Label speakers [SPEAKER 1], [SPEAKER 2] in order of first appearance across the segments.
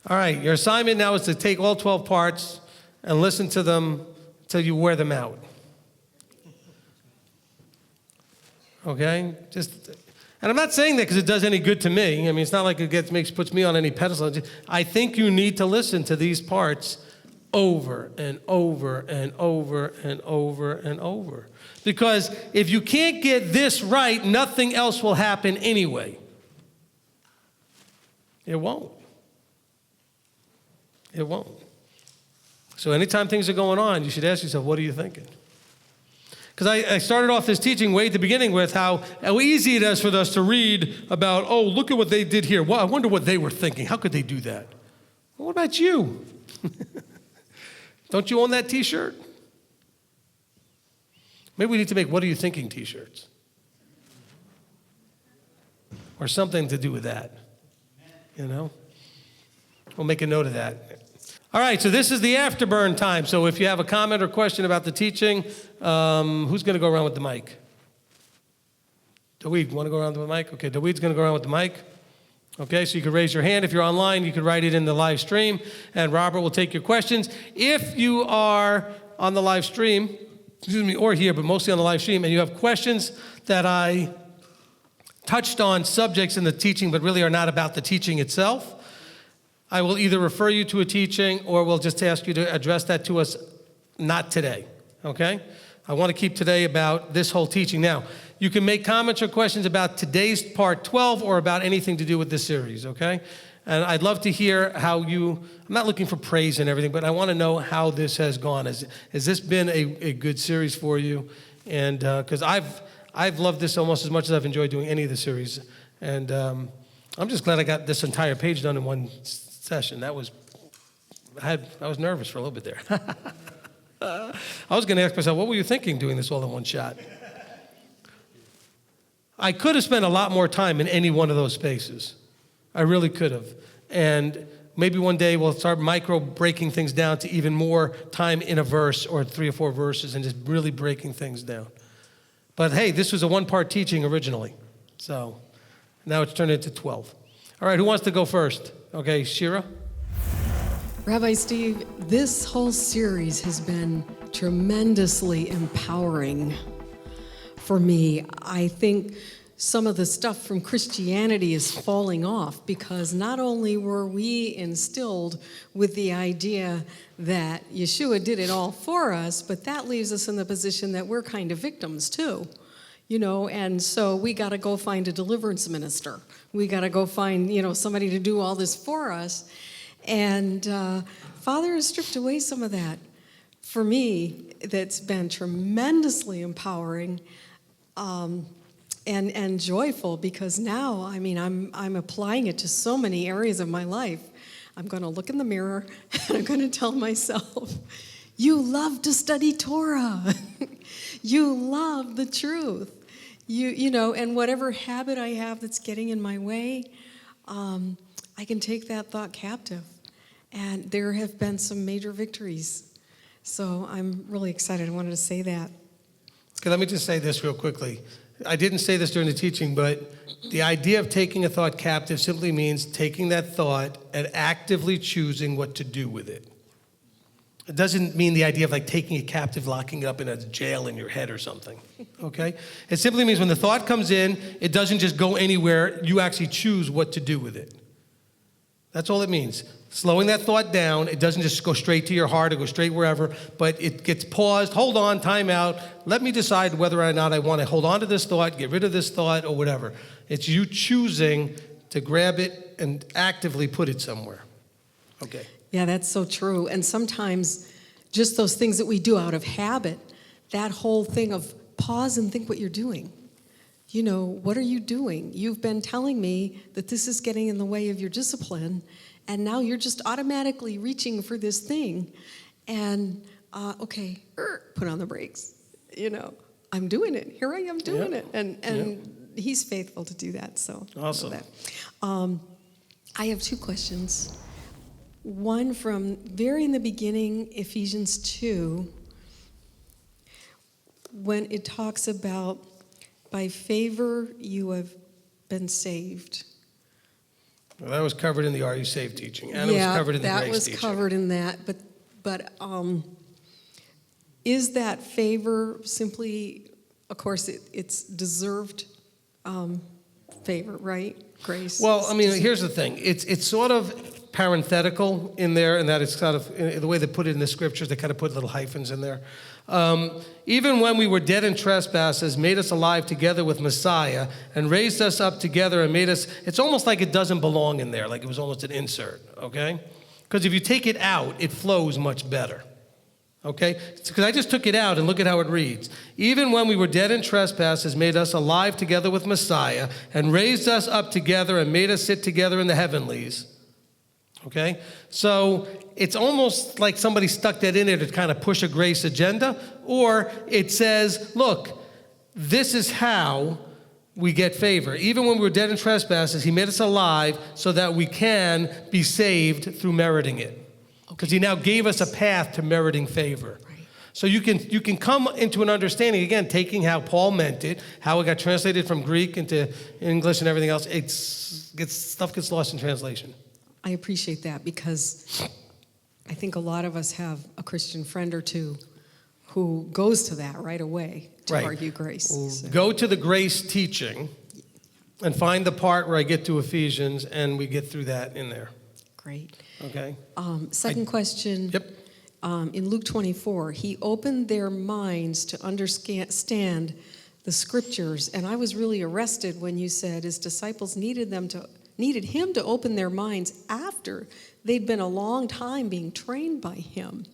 [SPEAKER 1] All right, your assignment now is to take all 12 parts and listen to them until you wear them out. Okay? And I'm not saying that because it does any good to me. I mean, it's not like it puts me on any pedestal. I think you need to listen to these parts over and over and over and over and over. Because if you can't get this right, nothing else will happen anyway. It won't. It won't. So anytime things are going on, you should ask yourself, what are you thinking? Because I started off this teaching way at the beginning with how easy it is for us to read about, oh, look at what they did here. Well, I wonder what they were thinking. How could they do that? Well, what about you? Don't you own that T-shirt? Maybe we need to make what are you thinking T-shirts. Or something to do with that. You know? We'll make a note of that. All right, so this is the afterburn time. So if you have a comment or question about the teaching, who's going to go around with the mic? Daweed, want to go around with the mic? Okay, Daweed's going to go around with the mic. Okay, so you can raise your hand. If you're online, you can write it in the live stream, and Robert will take your questions. If you are on the live stream, or here, but mostly on the live stream, and you have questions that I touched on subjects in the teaching, but really are not about the teaching itself, I will either refer you to a teaching or we'll just ask you to address that to us, not today, okay? I want to keep today about this whole teaching. Now, you can make comments or questions about today's part 12 or about anything to do with this series, okay? And I'd love to hear how I'm not looking for praise and everything, but I want to know how this has gone. Has this been a good series for you? And because I've loved this almost as much as I've enjoyed doing any of the series. And I'm just glad I got this entire page done in one session. I was nervous for a little bit there. I was going to ask myself, what were you thinking doing this all in one shot? I could have spent a lot more time in any one of those spaces. I really could have. And maybe one day we'll start breaking things down to even more time in a verse or 3 or 4 verses and just really breaking things down. But hey, this was a one-part teaching originally. So now it's turned into 12. All right, who wants to go first? Okay, Shira?
[SPEAKER 2] Rabbi Steve, this whole series has been tremendously empowering for me. I think some of the stuff from Christianity is falling off because not only were we instilled with the idea that Yeshua did it all for us, but that leaves us in the position that we're kind of victims too. You know, and so we got to go find a deliverance minister. We got to go find, somebody to do all this for us. And Father has stripped away some of that. For me, that's been tremendously empowering and joyful because now, I'm applying it to so many areas of my life. I'm going to look in the mirror and I'm going to tell myself, you love to study Torah. You love the truth. And whatever habit I have that's getting in my way, I can take that thought captive. And there have been some major victories. So I'm really excited. I wanted to say that.
[SPEAKER 1] Okay, let me just say this real quickly. I didn't say this during the teaching, but the idea of taking a thought captive simply means taking that thought and actively choosing what to do with it. It doesn't mean the idea of like taking it captive, locking it up in a jail in your head or something, okay? It simply means when the thought comes in, it doesn't just go anywhere. You actually choose what to do with it. That's all it means. Slowing that thought down, it doesn't just go straight to your heart or go straight wherever, but it gets paused, hold on, time out. Let me decide whether or not I want to hold on to this thought, get rid of this thought, or whatever. It's you choosing to grab it and actively put it somewhere. Okay.
[SPEAKER 2] Yeah, that's so true. And sometimes just those things that we do out of habit, that whole thing of pause and think what you're doing. What are you doing? You've been telling me that this is getting in the way of your discipline, and now you're just automatically reaching for this thing. And, put on the brakes. I'm doing it. Here I am doing it. And he's faithful to do that. So
[SPEAKER 1] awesome.
[SPEAKER 2] I have 2 questions. One from very in the beginning, Ephesians 2, when it talks about by favor you have been saved.
[SPEAKER 1] Well, that was covered in the Are You Saved teaching, and it was covered in the Grace teaching.
[SPEAKER 2] That was covered in that, but is that favor simply, of course, it's deserved favor, right? Grace.
[SPEAKER 1] Well, I mean, here's the thing. It's sort of parenthetical in there, and that it's kind of, the way they put it in the scriptures, they kind of put little hyphens in there. Even when we were dead in trespasses, made us alive together with Messiah, and raised us up together and made us, it's almost like it doesn't belong in there, like it was almost an insert, okay? Because if you take it out, it flows much better. Okay? Because I just took it out and look at how it reads. Even when we were dead in trespasses, made us alive together with Messiah, and raised us up together and made us sit together in the heavenlies. Okay? So it's almost like somebody stuck that in there to kind of push a grace agenda, or it says, look, this is how we get favor. Even when we were dead in trespasses, he made us alive so that we can be saved through meriting it. Because he now gave us a path to meriting favor. Right. So you can come into an understanding, again, taking how Paul meant it, how it got translated from Greek into English and everything else. Stuff gets lost in translation.
[SPEAKER 2] I appreciate that, because I think a lot of us have a Christian friend or two who goes to that right away to argue grace. So.
[SPEAKER 1] Go to the grace teaching and find the part where I get to Ephesians, and we get through that in there.
[SPEAKER 2] Great.
[SPEAKER 1] Okay.
[SPEAKER 2] Second question.
[SPEAKER 1] Yep.
[SPEAKER 2] In Luke 24, he opened their minds to understand the scriptures, and I was really arrested when you said his disciples needed him to open their minds after they'd been a long time being trained by him.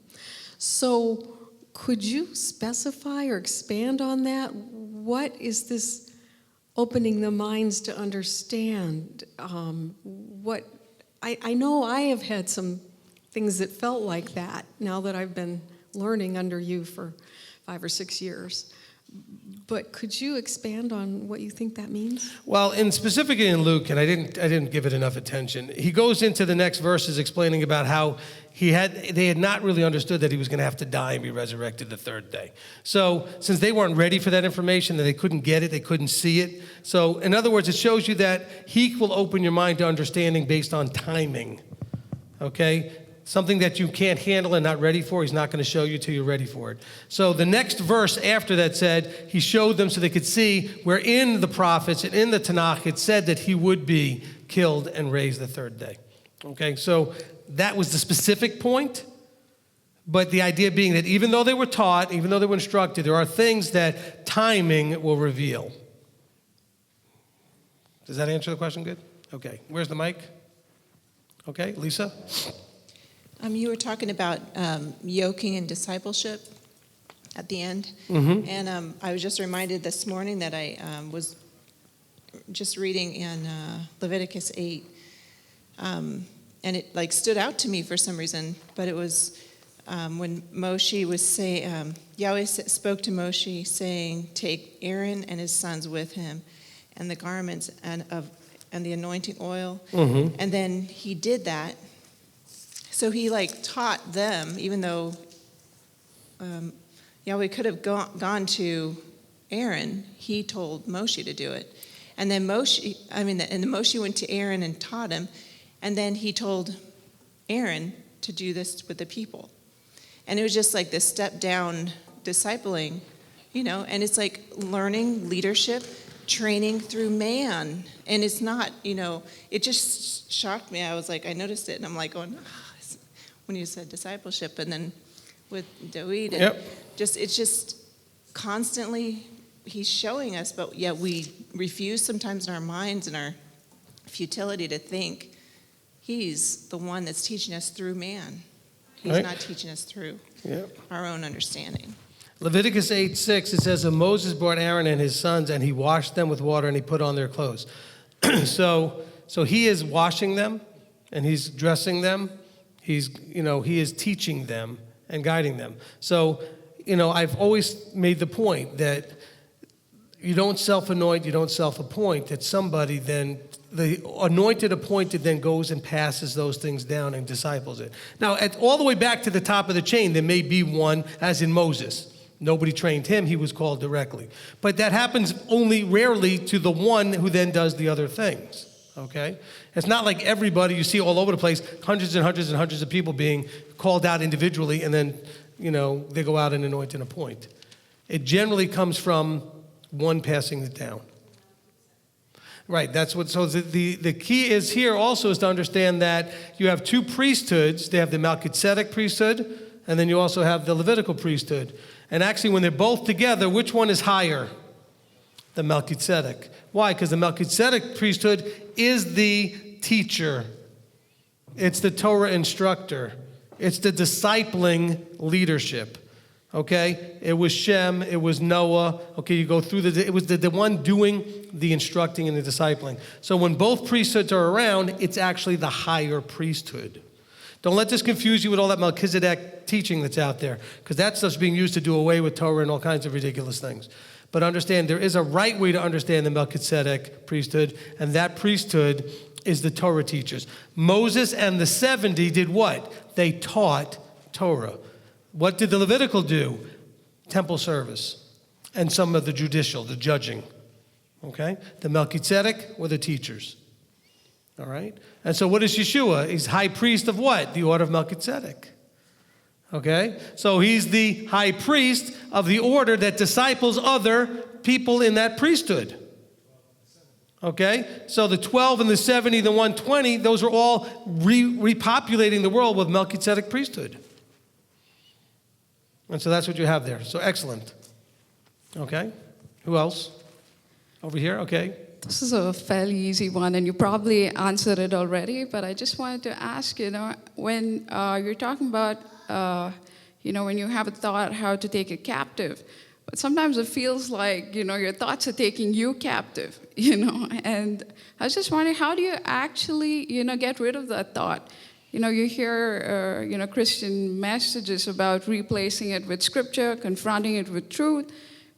[SPEAKER 2] So could you specify or expand on that? What is this opening the minds to understand? I know I have had some things that felt like that now that I've been learning under you for 5 or 6 years. But could you expand on what you think that means?
[SPEAKER 1] Well, specifically in Luke, and I didn't give it enough attention, he goes into the next verses explaining about how they had not really understood that he was going to have to die and be resurrected the third day. So since they weren't ready for that information, that they couldn't get it, they couldn't see it. So in other words, it shows you that he will open your mind to understanding based on timing. Okay? Something that you can't handle and not ready for, he's not going to show you till you're ready for it. So the next verse after that said, he showed them so they could see where in the prophets and in the Tanakh it said that he would be killed and raised the third day. Okay, so that was the specific point. But the idea being that even though they were taught, even though they were instructed, there are things that timing will reveal. Does that answer the question good? Okay, where's the mic? Okay, Lisa?
[SPEAKER 3] You were talking about yoking and discipleship at the end.
[SPEAKER 1] Mm-hmm.
[SPEAKER 3] And I was just reminded this morning that I was just reading in Leviticus 8. And it stood out to me for some reason. But it was when Moshe was saying, Yahweh spoke to Moshe saying, take Aaron and his sons with him and the garments and the anointing oil.
[SPEAKER 1] Mm-hmm.
[SPEAKER 3] And then he did that. So he taught them, even though Yahweh could have gone to Aaron, he told Moshe to do it. And then Moshe went to Aaron and taught him, and then he told Aaron to do this with the people. And it was just like this step down discipling, and it's like learning leadership, training through man. And it's not, it just shocked me. I was like, I noticed it, and I'm like going, when you said discipleship, and then with David, and it's just constantly he's showing us, but yet we refuse sometimes in our minds and our futility to think he's the one that's teaching us through man. He's not teaching us through our own understanding.
[SPEAKER 1] Leviticus 8:6, it says, and Moses brought Aaron and his sons, and he washed them with water, and he put on their clothes. So he is washing them, and he's dressing them. He is teaching them and guiding them. So, I've always made the point that you don't self-anoint, you don't self-appoint, that somebody then, the anointed appointed then goes and passes those things down and disciples it. Now, all the way back to the top of the chain, there may be one, as in Moses. Nobody trained him, he was called directly. But that happens only rarely to the one who then does the other things. okay? It's not like everybody you see all over the place, hundreds and hundreds and hundreds of people being called out individually, and then, they go out and anoint and appoint. It generally comes from one passing it down. Right, so the key is here also is to understand that you have two priesthoods. They have the Melchizedek priesthood, and then you also have the Levitical priesthood. And actually, when they're both together, which one is higher? The Melchizedek. Why? Because the Melchizedek priesthood is the teacher. It's the Torah instructor. It's the discipling leadership. Okay? It was Shem, it was Noah. Okay, you go through it was the one doing the instructing and the discipling. So when both priesthoods are around, it's actually the higher priesthood. Don't let this confuse you with all that Melchizedek teaching that's out there, because that stuff's being used to do away with Torah and all kinds of ridiculous things. But understand, there is a right way to understand the Melchizedek priesthood, and that priesthood is the Torah teachers. Moses and the 70 did what? They taught Torah. What did the Levitical do? Temple service and some of the judicial, the judging. Okay? The Melchizedek were the teachers. All right? And so what is Yeshua? He's high priest of what? The order of Melchizedek. Okay? So he's the high priest of the order that disciples other people in that priesthood. Okay? So the 12 and the 70, the 120, those are all repopulating the world with Melchizedek priesthood. And so that's what you have there. So excellent. Okay? Who else? Over here? Okay.
[SPEAKER 4] This is a fairly easy one, and you probably answered it already, but I just wanted to ask, when you're talking about, when you have a thought, how to take it captive, but sometimes it feels like, your thoughts are taking you captive, and I was just wondering, how do you actually, get rid of that thought? You hear, Christian messages about replacing it with scripture, confronting it with truth,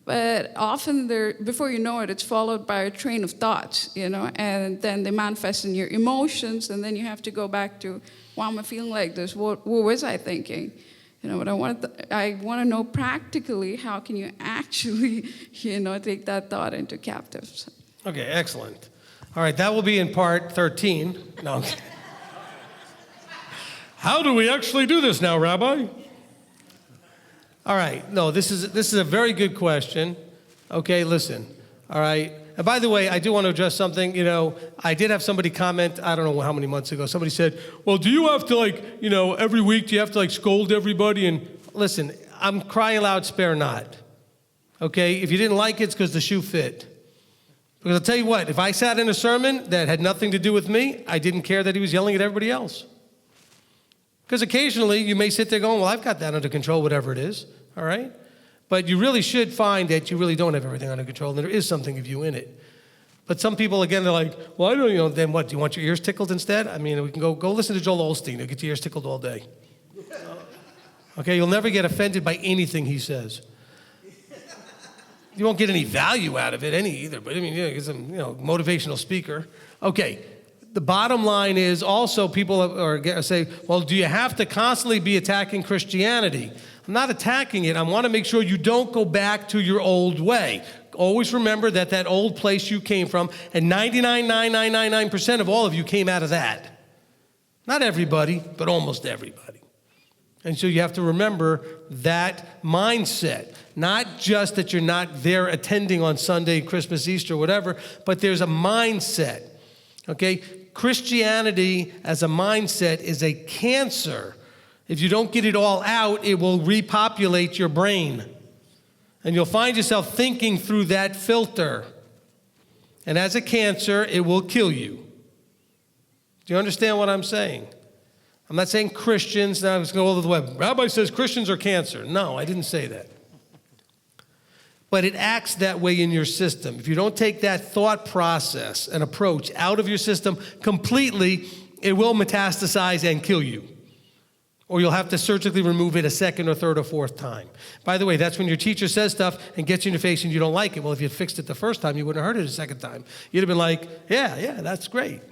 [SPEAKER 4] but often before you know it, it's followed by a train of thoughts, and then they manifest in your emotions, and then you have to go back to, why am I feeling like this? What was I thinking? But I want to know practically, how can you actually, take that thought into captive?
[SPEAKER 1] Okay, excellent. All right, that will be in part 13. No. How do we actually do this now, Rabbi? All right. No, this is a very good question. Okay, listen. All right. And by the way, I do want to address something. I did have somebody comment, I don't know how many months ago. Somebody said, well, do you have to every week, do you have to scold everybody? And listen, I'm crying loud, spare not. Okay? If you didn't like it, it's because the shoe fit. Because I'll tell you what, if I sat in a sermon that had nothing to do with me, I didn't care that he was yelling at everybody else. Because occasionally you may sit there going, well, I've got that under control, whatever it is, all right? But you really should find that you really don't have everything under control, and there is something of you in it. But some people, again, they're like, well, I don't, then what, do you want your ears tickled instead? I mean, we can go listen to Joel Osteen. You'll get your ears tickled all day. Okay, you'll never get offended by anything he says. You won't get any value out of it either, but I mean, he's a motivational speaker. Okay. The bottom line is also people say, well, do you have to constantly be attacking Christianity? I'm not attacking it. I want to make sure you don't go back to your old way. Always remember that old place you came from, and 99.9999% of all of you came out of that. Not everybody, but almost everybody. And so you have to remember that mindset. Not just that you're not there attending on Sunday, Christmas, Easter, whatever, but there's a mindset. Okay? Christianity as a mindset is a cancer. If you don't get it all out, it will repopulate your brain. And you'll find yourself thinking through that filter. And as a cancer, it will kill you. Do you understand what I'm saying? I'm not saying Christians. Now let's go over the web. Rabbi says Christians are cancer. No, I didn't say that. But it acts that way in your system. If you don't take that thought process and approach out of your system completely, it will metastasize and kill you. Or you'll have to surgically remove it a second or third or fourth time. By the way, that's when your teacher says stuff and gets you in your face and you don't like it. Well, if you had fixed it the first time, you wouldn't have heard it a second time. You'd have been like, yeah, that's great,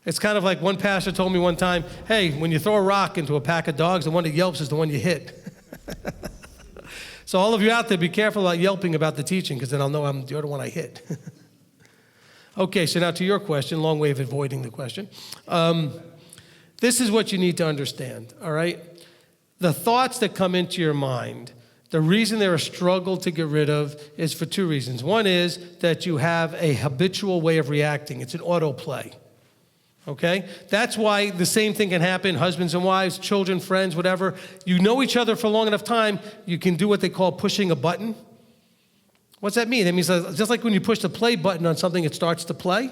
[SPEAKER 1] It's kind of like one pastor told me one time, hey, when you throw a rock into a pack of dogs, the one that yelps is the one you hit. So all of you out there, be careful about yelping about the teaching, because then I'll know you're the one I hit. Okay, so now to your question, long way of avoiding the question. This is what you need to understand, all right? The thoughts that come into your mind, the reason they're a struggle to get rid of is for two reasons. One is that you have a habitual way of reacting. It's an autoplay, okay? That's why the same thing can happen, husbands and wives, children, friends, whatever. You know each other for long enough time, you can do what they call pushing a button. What's that mean? It means just like when you push the play button on something, it starts to play.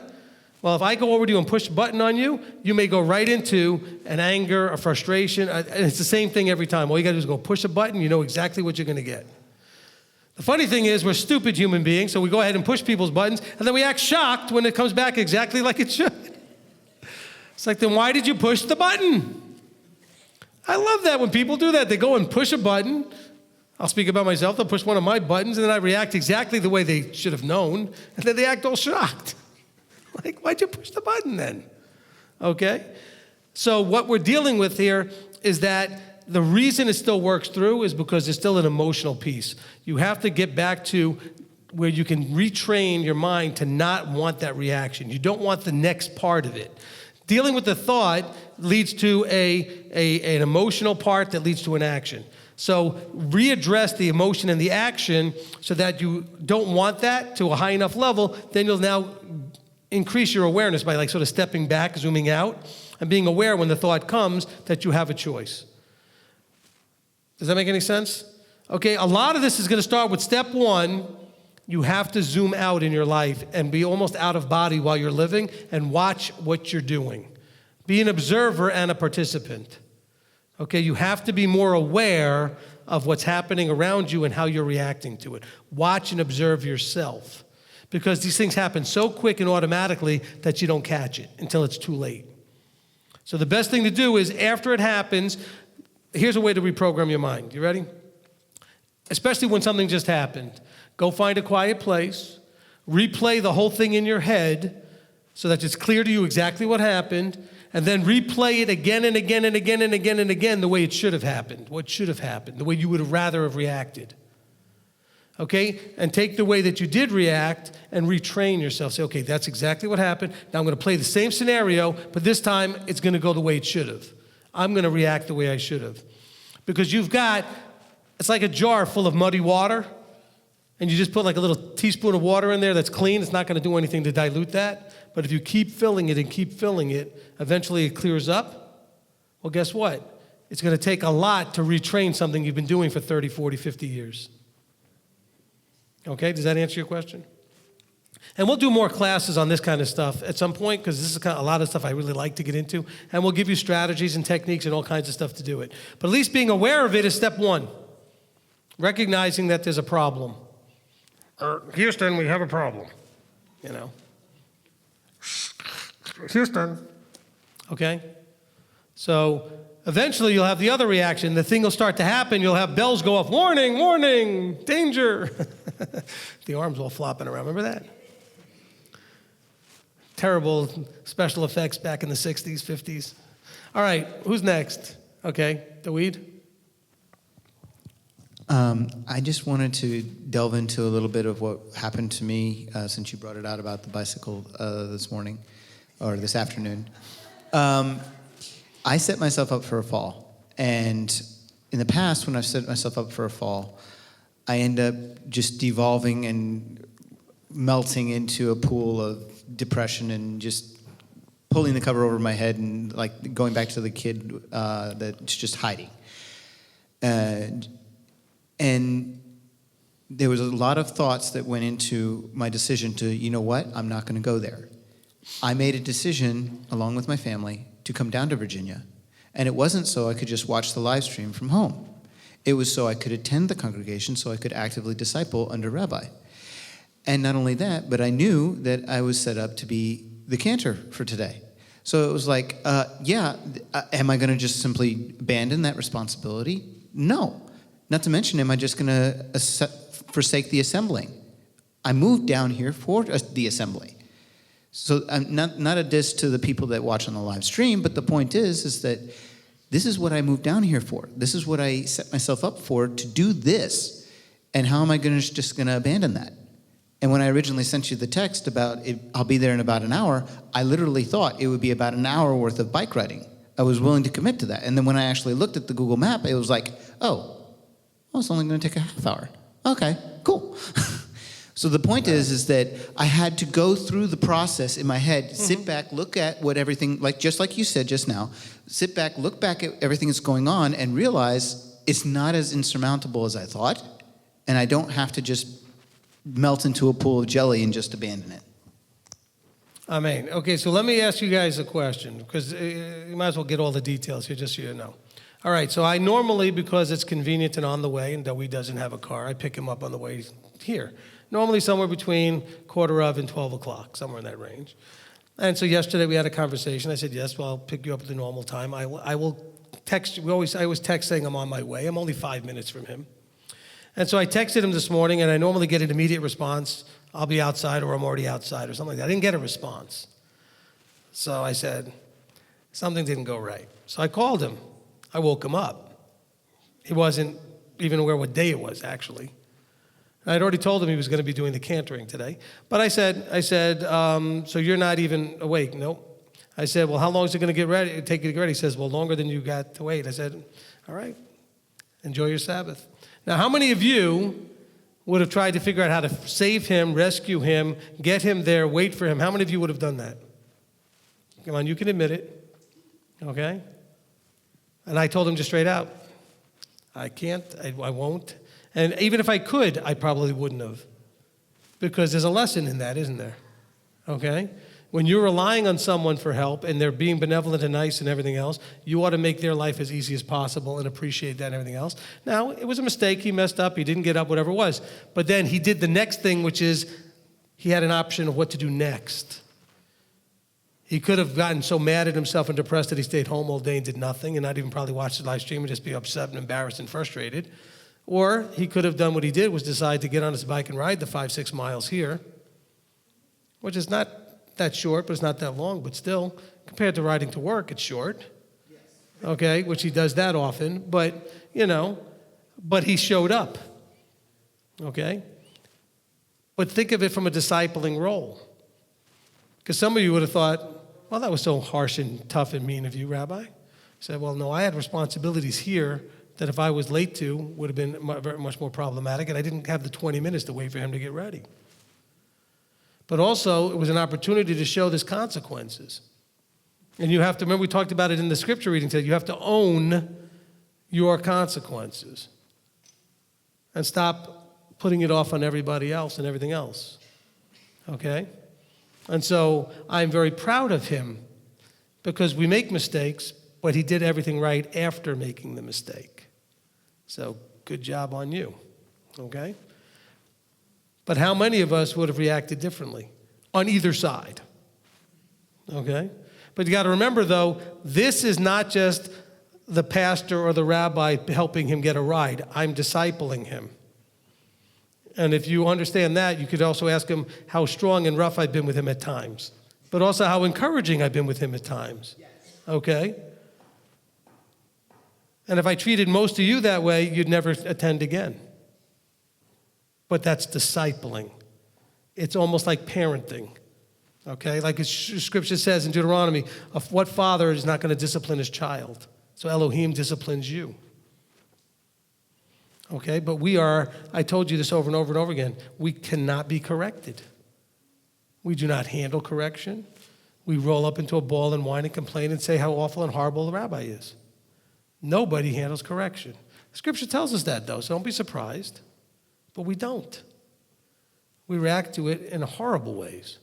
[SPEAKER 1] Well, if I go over to you and push the button on you, you may go right into an anger, a frustration. And it's the same thing every time. All you got to do is go push a button. You know exactly what you're going to get. The funny thing is we're stupid human beings, so we go ahead and push people's buttons, and then we act shocked when it comes back exactly like it should. It's like, then why did you push the button? I love that when people do that. They go and push a button. I'll speak about myself. They'll push one of my buttons, and then I react exactly the way they should have known, and then they act all shocked. Like, why'd you push the button then? Okay? So what we're dealing with here is that the reason it still works through is because there's still an emotional piece. You have to get back to where you can retrain your mind to not want that reaction. You don't want the next part of it. Dealing with the thought leads to an emotional part that leads to an action. So readdress the emotion and the action so that you don't want that to a high enough level, then you'll now increase your awareness by like sort of stepping back, zooming out, and being aware when the thought comes that you have a choice. Does that make any sense? Okay, a lot of this is going to start with step one. You have to zoom out in your life and be almost out of body while you're living and watch what you're doing. Be an observer and a participant. Okay, you have to be more aware of what's happening around you and how you're reacting to it. Watch and observe yourself. Because these things happen so quick and automatically that you don't catch it until it's too late. So the best thing to do is after it happens, here's a way to reprogram your mind. You ready? Especially when something just happened. Go find a quiet place, replay the whole thing in your head so that it's clear to you exactly what happened, and then replay it again and again and again and again and again the way it should have happened, what should have happened, the way you would have rather have reacted. Okay? And take the way that you did react and retrain yourself. Say, okay, that's exactly what happened. Now I'm going to play the same scenario, but this time it's going to go the way it should have. I'm going to react the way I should have. Because it's like a jar full of muddy water, and you just put like a little teaspoon of water in there that's clean. It's not going to do anything to dilute that. But if you keep filling it and keep filling it, eventually it clears up. Well, guess what? It's going to take a lot to retrain something you've been doing for 30, 40, 50 years. Okay, does that answer your question? And we'll do more classes on this kind of stuff at some point because this is a lot of stuff I really like to get into. And we'll give you strategies and techniques and all kinds of stuff to do it. But at least being aware of it is step one. Recognizing that there's a problem. Houston, we have a problem. You know. Houston. Okay? So eventually you'll have the other reaction. The thing will start to happen. You'll have bells go off. Warning, warning, danger. The arms all flopping around. Remember that? Terrible special effects back in the 60s, 50s. All right, who's next? Okay, Daweed?
[SPEAKER 5] I just wanted to delve into a little bit of what happened to me since you brought it out about the bicycle this morning or this afternoon. I set myself up for a fall. And in the past, when I've set myself up for a fall, I end up just devolving and melting into a pool of depression and just pulling the cover over my head and like going back to the kid that's just hiding. And there was a lot of thoughts that went into my decision to, you know what, I'm not going to go there. I made a decision, along with my family, to come down to Virginia. And it wasn't so I could just watch the live stream from home. It was so I could attend the congregation, so I could actively disciple under Rabbi. And not only that, but I knew that I was set up to be the cantor for today. So it was like, am I going to just simply abandon that responsibility? No. Not to mention, am I just going to forsake the assembling? I moved down here for the assembly. So I'm not a diss to the people that watch on the live stream, but the point is that this is what I moved down here for. This is what I set myself up for, to do this. And how am I just going to abandon that? And when I originally sent you the text about it, I'll be there in about an hour, I literally thought it would be about an hour worth of bike riding. I was willing to commit to that. And then when I actually looked at the Google map, it was like, oh, well, it's only going to take a half hour. Okay, cool. So the point is that I had to go through the process in my head, sit back, look at what everything, just like you said just now, sit back, look back at everything that's going on and realize it's not as insurmountable as I thought, and I don't have to just melt into a pool of jelly and just abandon it.
[SPEAKER 1] Amen. Okay, so let me ask you guys a question, because you might as well get all the details here just so you know. All right, so I normally, because it's convenient and on the way, and Dawid doesn't have a car, I pick him up on the way here. Normally somewhere between 11:15 and 12 o'clock, somewhere in that range. And so yesterday we had a conversation. I said, yes, well, I'll pick you up at the normal time. I will text you. I always text saying I'm on my way. I'm only 5 minutes from him. And so I texted him this morning, and I normally get an immediate response. I'll be outside, or I'm already outside, or something like that. I didn't get a response. So I said, something didn't go right. So I called him. I woke him up. He wasn't even aware what day it was, actually. I'd already told him he was going to be doing the cantering today. But I said, so you're not even awake? Nope. I said, well, how long is it going to take you to get ready? He says, well, longer than you got to wait. I said, all right, enjoy your Sabbath. Now, how many of you would have tried to figure out how to save him, rescue him, get him there, wait for him? How many of you would have done that? Come on, you can admit it, okay? And I told him just straight out, I can't, I won't. And even if I could, I probably wouldn't have. Because there's a lesson in that, isn't there? Okay? When you're relying on someone for help and they're being benevolent and nice and everything else, you ought to make their life as easy as possible and appreciate that and everything else. Now, it was a mistake. He messed up. He didn't get up, whatever it was. But then he did the next thing, which is he had an option of what to do next. He could have gotten so mad at himself and depressed that he stayed home all day and did nothing and not even probably watch the live stream and just be upset and embarrassed and frustrated. Or he could have done what he did, was decide to get on his bike and ride the 5-6 miles here, which is not that short, but it's not that long, but still, compared to riding to work, it's short. Okay, which he does that often, but, but he showed up. Okay? But think of it from a discipling role. Because some of you would have thought, well, that was so harsh and tough and mean of you, Rabbi. I said, well, no, I had responsibilities here that if I was late to would have been very much more problematic, and I didn't have the 20 minutes to wait for him to get ready. But also, it was an opportunity to show there's consequences. And you have to, remember we talked about it in the scripture reading today, you have to own your consequences. And stop putting it off on everybody else and everything else. Okay? And so, I'm very proud of him, because we make mistakes, but he did everything right after making the mistake. So, good job on you, okay? But how many of us would have reacted differently on either side, okay? But you got to remember, though, this is not just the pastor or the rabbi helping him get a ride. I'm discipling him. And if you understand that, you could also ask him how strong and rough I've been with him at times, but also how encouraging I've been with him at times, okay? And if I treated most of you that way, you'd never attend again. But that's discipling. It's almost like parenting, okay? Like Scripture says in Deuteronomy, what father is not going to discipline his child? So Elohim disciplines you. Okay, but I told you this over and over and over again, we cannot be corrected. We do not handle correction. We roll up into a ball and whine and complain and say how awful and horrible the rabbi is. Nobody handles correction. Scripture tells us that, though, so don't be surprised. But we don't. We react to it in horrible ways.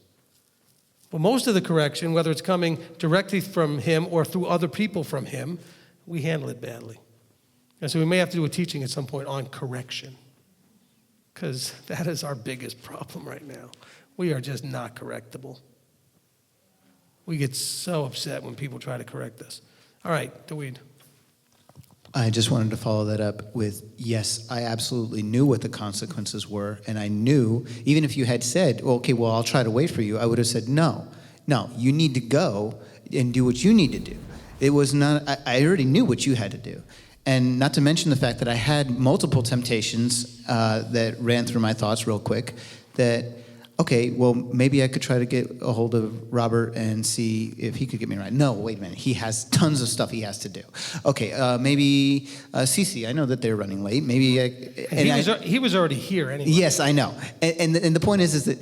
[SPEAKER 1] But most of the correction, whether it's coming directly from him or through other people from him, we handle it badly. And so we may have to do a teaching at some point on correction, because that is our biggest problem right now. We are just not correctable. We get so upset when people try to correct us. All right, Dawid.
[SPEAKER 5] I just wanted to follow that up with, yes, I absolutely knew what the consequences were, and I knew, even if you had said, okay, well, I'll try to wait for you, I would have said, no, you need to go and do what you need to do. It was not, I already knew what you had to do. And not to mention the fact that I had multiple temptations that ran through my thoughts real quick, that okay, well, maybe I could try to get a hold of Robert and see if he could get me right. No, wait a minute. He has tons of stuff he has to do. Okay, maybe CC, I know that they're running late. Maybe
[SPEAKER 1] He was already here anyway.
[SPEAKER 5] Yes, I know. And the point is that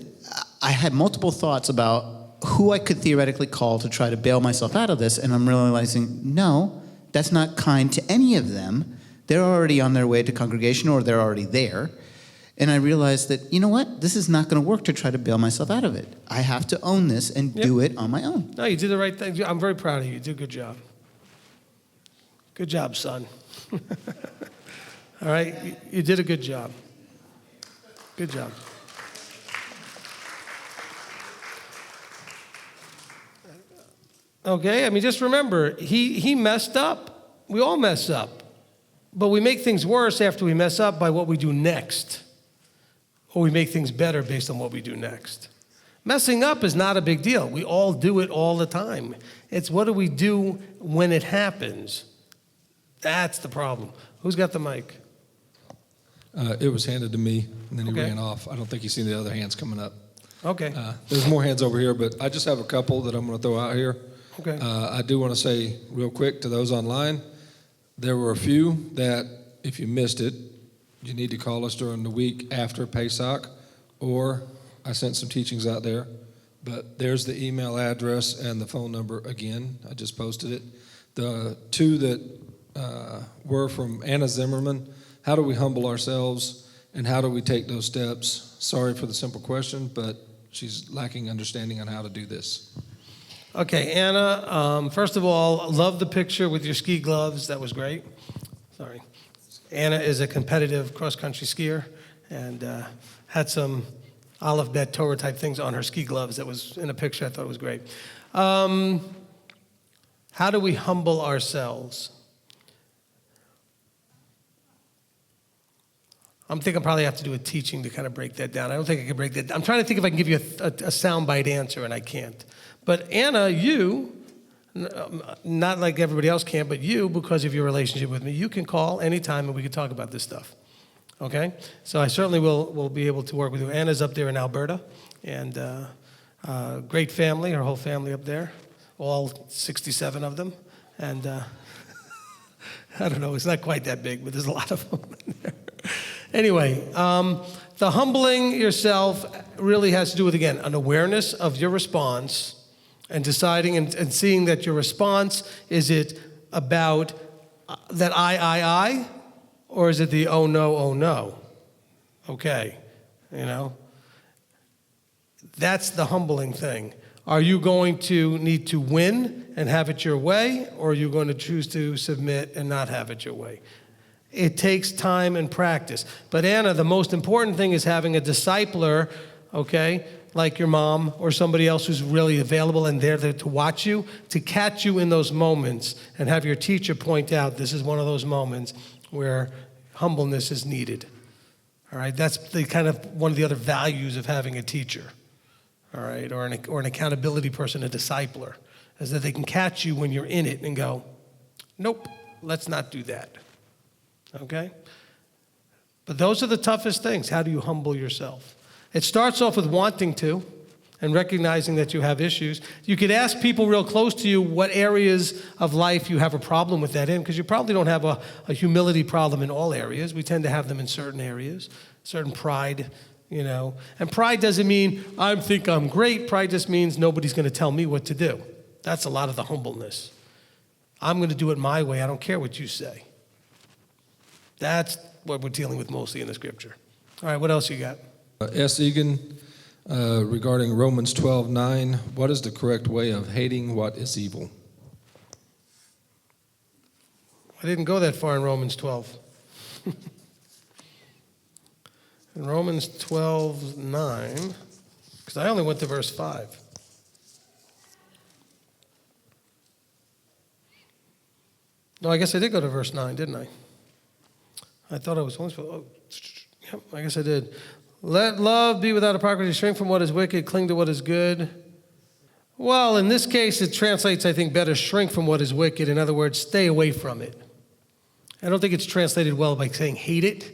[SPEAKER 5] I had multiple thoughts about who I could theoretically call to try to bail myself out of this, and I'm realizing, no, that's not kind to any of them. They're already on their way to congregation, or they're already there. And I realized that, you know what? This is not going to work to try to bail myself out of it. I have to own this and do it on my own.
[SPEAKER 1] No, you did the right thing. I'm very proud of you. You did a good job. Good job, son. All right? You did a good job. Good job. Okay? I mean, just remember, he messed up. We all mess up. But we make things worse after we mess up by what we do next. Or we make things better based on what we do next. Messing up is not a big deal. We all do it all the time. It's what do we do when it happens? That's the problem. Who's got the mic?
[SPEAKER 6] It was handed to me, and then he
[SPEAKER 1] Okay.
[SPEAKER 6] ran off. I don't think he's seen the other hands coming up.
[SPEAKER 1] Okay.
[SPEAKER 6] There's more hands over here, but I just have a couple that I'm going to throw out here.
[SPEAKER 1] Okay.
[SPEAKER 6] I do want to say real quick to those online, there were a few that if you missed it, you need to call us during the week after Pesach, or I sent some teachings out there. But there's the email address and the phone number again. I just posted it. The two that were from Anna Zimmerman, how do we humble ourselves and how do we take those steps? Sorry for the simple question, but she's lacking understanding on how to do this.
[SPEAKER 1] Okay, Anna, first of all, love the picture with your ski gloves. That was great. Sorry. Anna is a competitive cross-country skier and had some olive bed Torah type things on her ski gloves. That was in a picture. I thought it was great. How do we humble ourselves? I'm thinking I probably have to do a teaching to kind of break that down. I don't think I can break that. I'm trying to think if I can give you a soundbite answer, and I can't. But Anna, you, not like everybody else can, but you, because of your relationship with me, you can call anytime and we can talk about this stuff. Okay? So I certainly will be able to work with you. Anna's up there in Alberta, and great family, her whole family up there, all 67 of them. And I don't know, it's not quite that big, but there's a lot of them in there. Anyway, the humbling yourself really has to do with, again, an awareness of your response and deciding and seeing that your response, is it about that I, or is it the oh no? Okay, you know? That's the humbling thing. Are you going to need to win and have it your way, or are you going to choose to submit and not have it your way? It takes time and practice. But Anna, the most important thing is having a discipler, okay, like your mom or somebody else who's really available and there to watch you, to catch you in those moments and have your teacher point out this is one of those moments where humbleness is needed. All right, that's the kind of one of the other values of having a teacher, all right, or an accountability person, a discipler, is that they can catch you when you're in it and go, nope, let's not do that. Okay? But those are the toughest things. How do you humble yourself? It starts off with wanting to and recognizing that you have issues. You could ask people real close to you what areas of life you have a problem with that in, because you probably don't have a humility problem in all areas. We tend to have them in certain areas, certain pride, you know. And pride doesn't mean I think I'm great. Pride just means nobody's going to tell me what to do. That's a lot of the humbleness. I'm going to do it my way. I don't care what you say. That's what we're dealing with mostly in the scripture. All right, what else you got?
[SPEAKER 6] S. Egan, regarding Romans 12:9, what is the correct way of hating what is evil?
[SPEAKER 1] I didn't go that far in Romans 12. In Romans 12:9, because I only went to verse 5. No, I guess I did go to verse 9, didn't I? I thought I was only supposed yep, I guess I did. Let love be without hypocrisy, shrink from what is wicked, cling to what is good. Well, in this case, it translates, I think, better, shrink from what is wicked. In other words, stay away from it. I don't think it's translated well by saying hate it,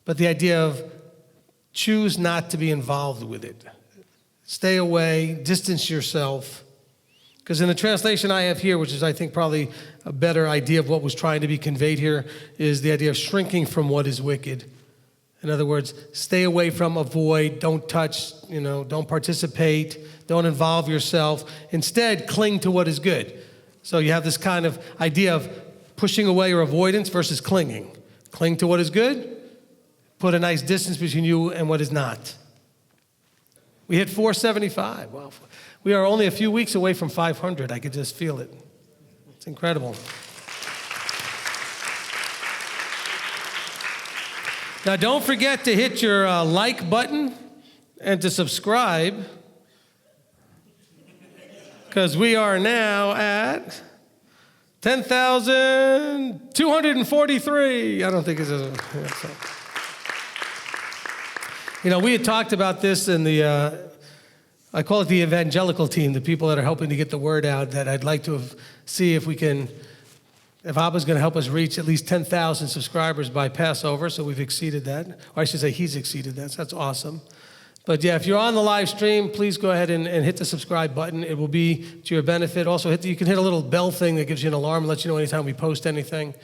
[SPEAKER 1] but the idea of choose not to be involved with it. Stay away, distance yourself. Because in the translation I have here, which is I think probably a better idea of what was trying to be conveyed here, is the idea of shrinking from what is wicked. In other words, stay away from, avoid, don't touch, don't participate, don't involve yourself. Instead, cling to what is good. So you have this kind of idea of pushing away or avoidance versus clinging. Cling to what is good, put a nice distance between you and what is not. We hit 475. Wow. We are only a few weeks away from 500. I could just feel it. It's incredible. Now, don't forget to hit your like button and to subscribe, because we are now at 10,243. I don't think it's a... we had talked about this in the, I call it the evangelical team, the people that are helping to get the word out, that I'd like to see if Abba's going to help us reach at least 10,000 subscribers by Passover, so we've exceeded that. Or I should say he's exceeded that, so that's awesome. But yeah, if you're on the live stream, please go ahead and hit the subscribe button. It will be to your benefit. Also, you can hit a little bell thing that gives you an alarm and lets you know anytime we post anything.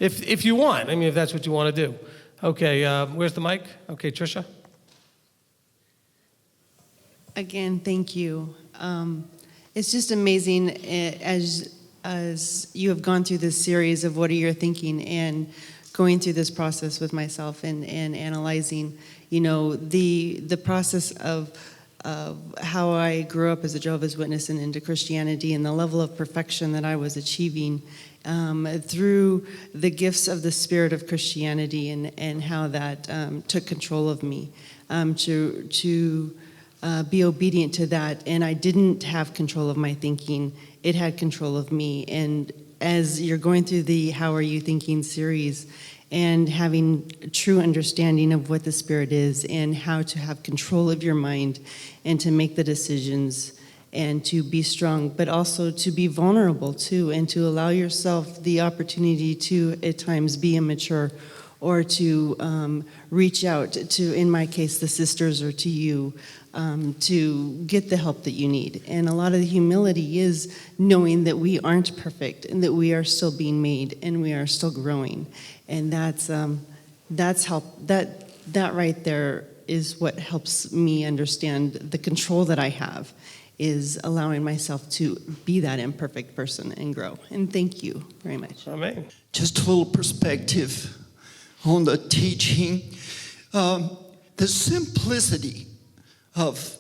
[SPEAKER 1] If you want, if that's what you want to do. Okay, where's the mic? Okay, Tricia.
[SPEAKER 7] Again, thank you. It's just amazing as you have gone through this series of what are you thinking and going through this process with myself and analyzing, the process of how I grew up as a Jehovah's Witness and into Christianity and the level of perfection that I was achieving through the gifts of the spirit of Christianity and how that took control of me to be obedient to that. And I didn't have control of my thinking. It had control of me. And as you're going through the How Are You Thinking series and having true understanding of what the Spirit is and how to have control of your mind and to make the decisions and to be strong, but also to be vulnerable too, and to allow yourself the opportunity to at times be immature or to reach out to, in my case, the sisters or to you, to get the help that you need. And a lot of the humility is knowing that we aren't perfect and that we are still being made and we are still growing. And that's help. That right there is what helps me understand the control that I have, is allowing myself to be that imperfect person and grow. And thank you very much.
[SPEAKER 1] Amen.
[SPEAKER 8] Just a little perspective on the teaching. The simplicity of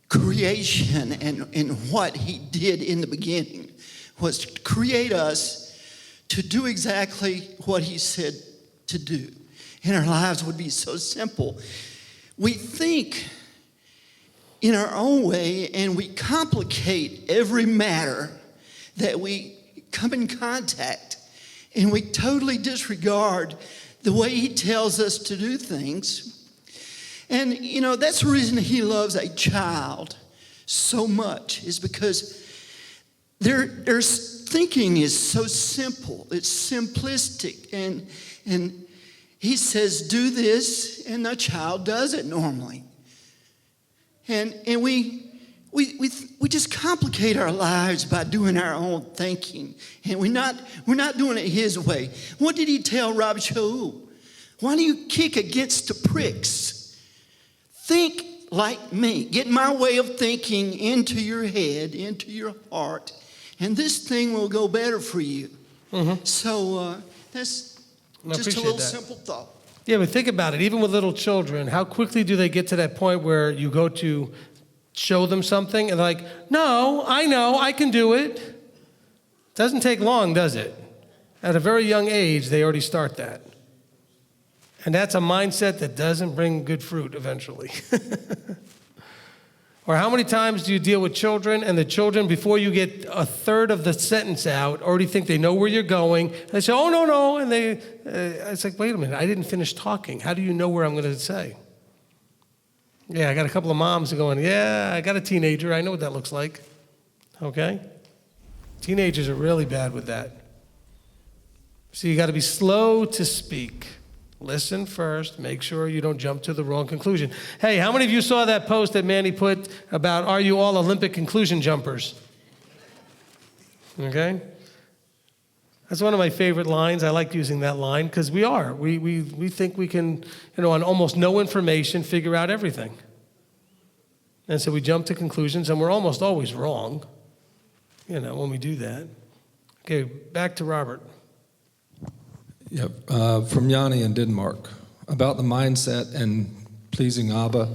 [SPEAKER 8] creation and what he did in the beginning was to create us to do exactly what he said to do. And our lives would be so simple. We think in our own way and we complicate every matter that we come in contact, and we totally disregard the way he tells us to do things. And, that's the reason he loves a child so much, is because their thinking is so simple. It's simplistic. And he says, do this, and the child does it normally. And we just complicate our lives by doing our own thinking. And we're not doing it his way. What did he tell Rabbi Shaul? Why do you kick against the pricks? Think like me. Get my way of thinking into your head, into your heart, and this thing will go better for you. Mm-hmm. So that's just a little simple thought.
[SPEAKER 1] Yeah, but think about it. Even with little children, how quickly do they get to that point where you go to show them something and they're like, no, I know, I can do it. Doesn't take long, does it? At a very young age, they already start that. And that's a mindset that doesn't bring good fruit eventually. Or how many times do you deal with children, and the children, before you get a third of the sentence out, already think they know where you're going. And they say, oh, no. And it's like, wait a minute, I didn't finish talking. How do you know where I'm going to say? Yeah, I got a couple of moms going, yeah, I got a teenager. I know what that looks like. Okay? Teenagers are really bad with that. So you got to be slow to speak. Listen first. Make sure you don't jump to the wrong conclusion. Hey, how many of you saw that post that Manny put about, are you all Olympic conclusion jumpers? Okay? That's one of my favorite lines. I like using that line because we are. We think we can, on almost no information, figure out everything. And so we jump to conclusions, and we're almost always wrong, when we do that. Okay, back to Robert.
[SPEAKER 6] Yep, from Yanni in Denmark, about the mindset and pleasing Abba.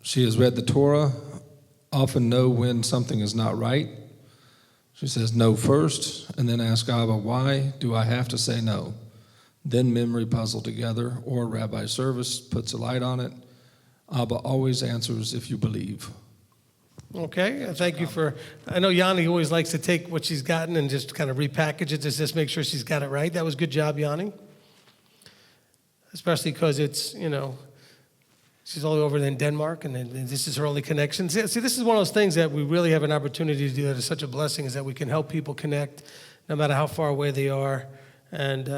[SPEAKER 6] She has read the Torah, often know when something is not right. She says no first, and then ask Abba, why do I have to say no? Then memory puzzle together, or Rabbi Service puts a light on it. Abba always answers if you believe.
[SPEAKER 1] Okay, thank you for, I know Yanni always likes to take what she's gotten and just kind of repackage it to just make sure she's got it right. That was good job, Yanni. Especially because it's, she's all over in Denmark, and this is her only connection. See, this is one of those things that we really have an opportunity to do that is such a blessing, is that we can help people connect no matter how far away they are. And,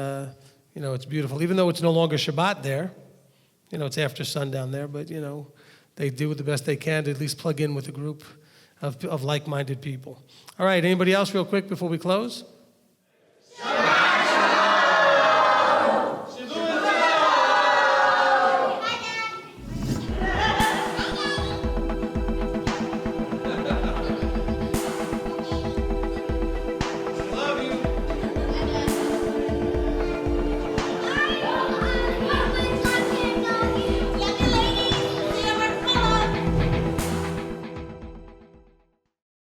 [SPEAKER 1] it's beautiful. Even though it's no longer Shabbat there, it's after sundown there, but, they do the best they can to at least plug in with a group of like-minded people. All right, anybody else real quick before we close?